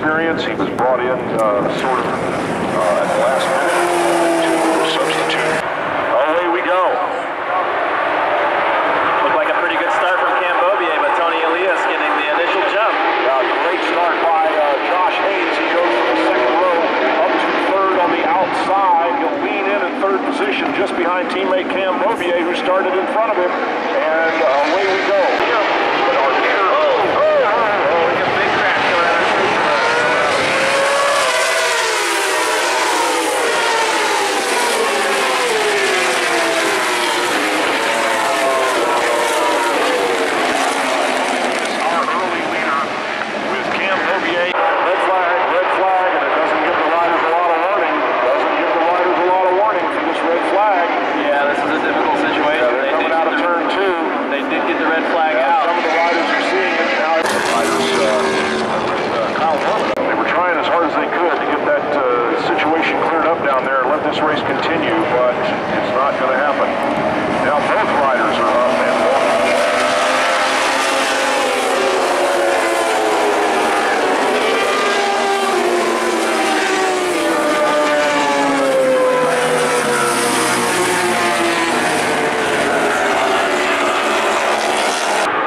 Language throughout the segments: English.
experience. He was brought in sort of at the last minute to substitute. Away we go. Looked like a pretty good start from Cam Beaubier, but Tony Elias getting the initial jump. Great start by Josh Hayes. He goes from the second row up to third on the outside. He'll lean in third position just behind teammate Cam Beaubier, who started in front of him. And away we go. This race continue, but it's not going to happen. Now both riders are up and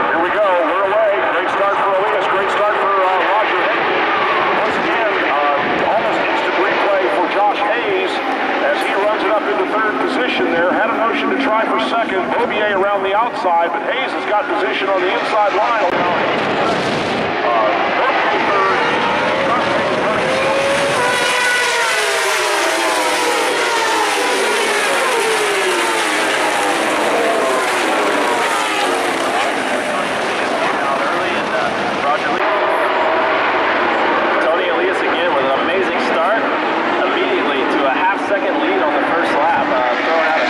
here we go. We're away. Great start for Elias. Great start for Roger Hayden. Once again, almost instant replay for Josh Hayes. As he runs it up into third position there, had a notion to try for second. Beaubier around the outside, but Hayes has got position on the inside line. Second lead on the first lap, throwing out a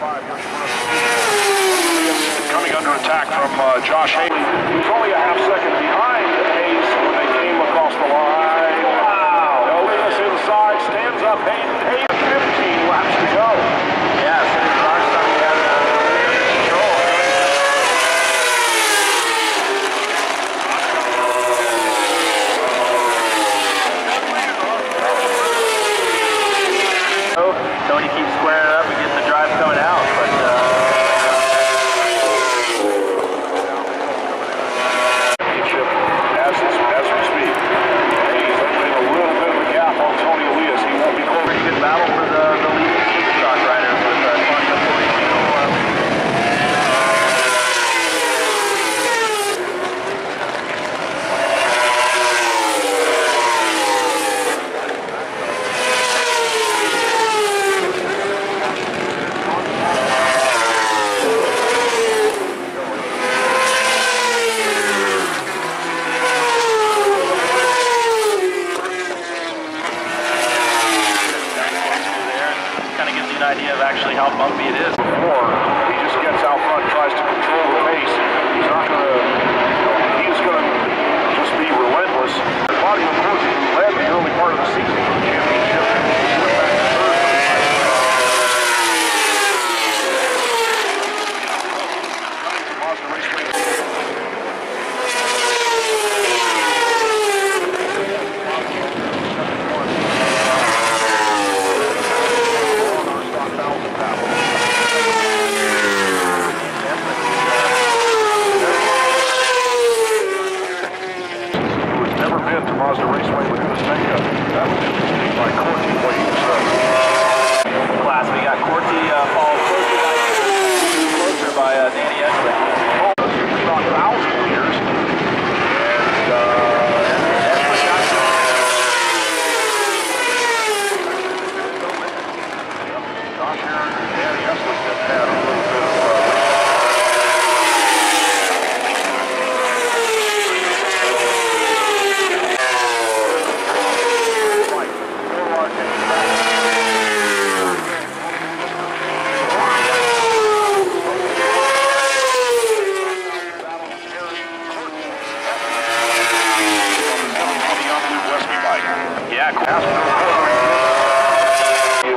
5. Coming under attack from Josh Hayes. He's only a half second behind Hayes when they came across the line. Wow. Elias inside, stands up. Hayes 15 laps to go. Yeah, so the last time he had control. Tony keeps squaring up and getting the drive coming out, but actually how bumpy it is. He just gets out front, tries to control the pace. He's not going to, he's going to just be relentless. Claudio Corsi, who led the early part of the season for the championship, went back to third. Mazda Raceway. To Mazda Raceway with Mustanga. That was interesting by Corti waiting to start. Class, we got Corti followed closer by Danny Esley. About 1,000 meters. And Esley got Josh Aaron and Danny Esley have had a little bit of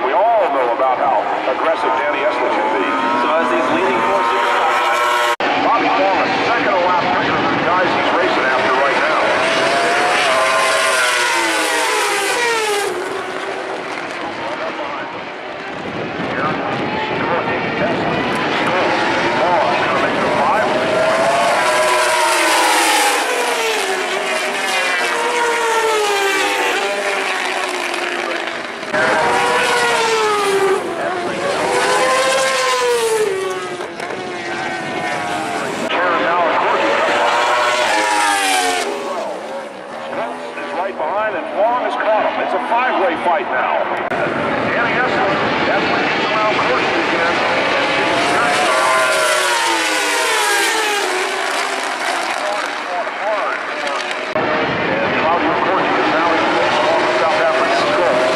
we all know about how aggressive Danny Esley can be. So as these leading four superstars, Bobby Foreman, second to last quicker than the guys he's racing after right now. It's a five-way fight now. Danny Esley gets around Corsi again. And Claudio Corsi is now in the mix along with South African Skulls.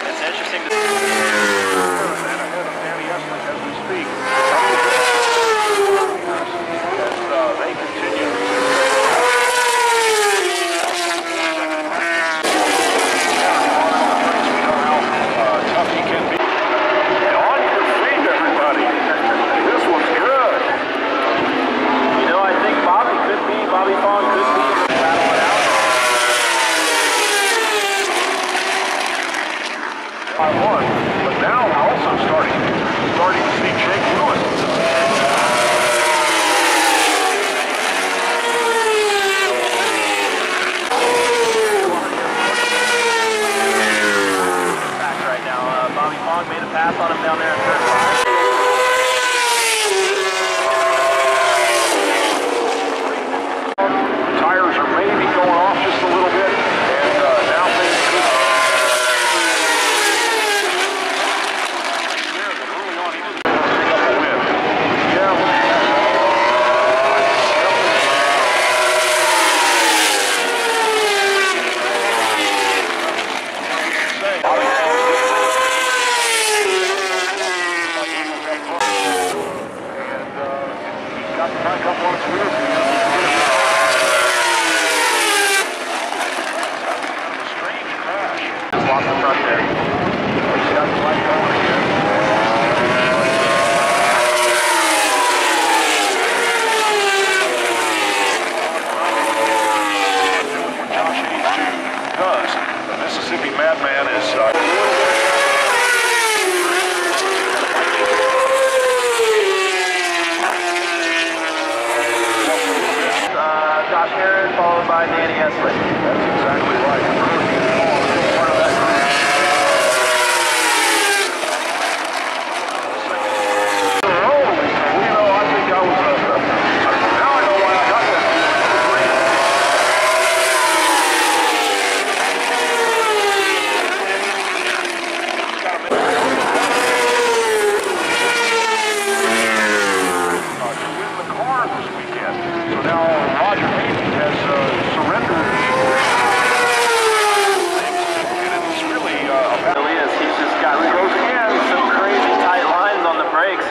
it's interesting to And ahead of Danny Esley as we speak. They continue.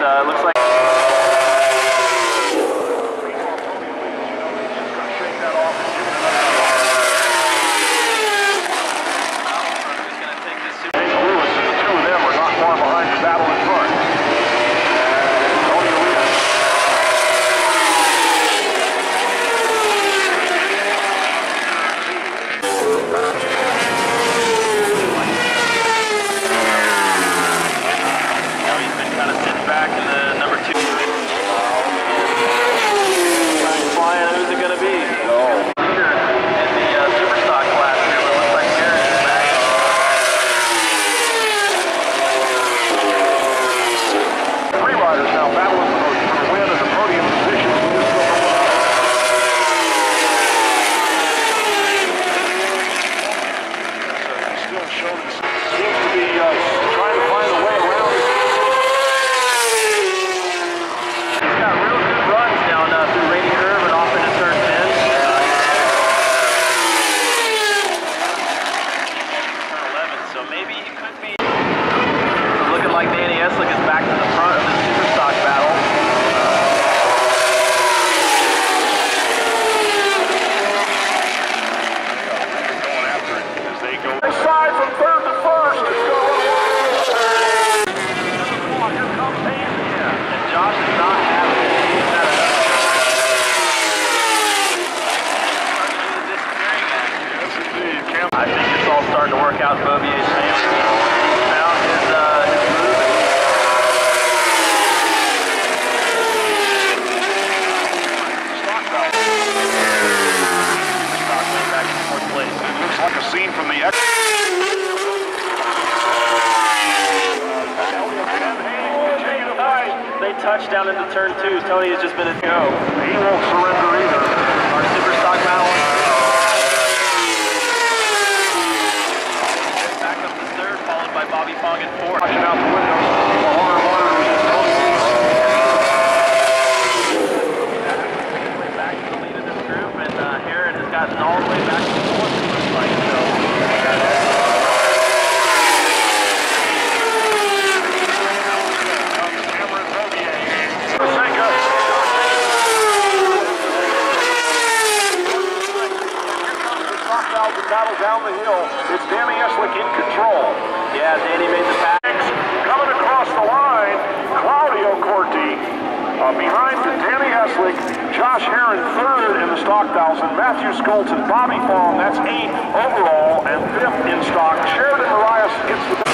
It looks like. Starting to work out Bovier's favor. Found his move. Stock went back to fourth place. It looks like a scene from the They touched down into turn 2. Tony has just been a go. He won't surrender either. Our super stock battle. By Bobby Fong in 4th. Watching out the windows. Back to the lead of this group, and Herod has gotten all the way back to 4th, it looks like. So, Cameron Bovier. Battle down the hill. It's Danny Eslick in control. Yeah, Danny made the pass. Coming across the line, Claudio Corti. Behind Danny Eslick, Josh Herron 3rd in the stock 1000, Matthew Skolton, Bobby Fong, that's 8th overall, and 5th in stock. Sheridan Marias gets the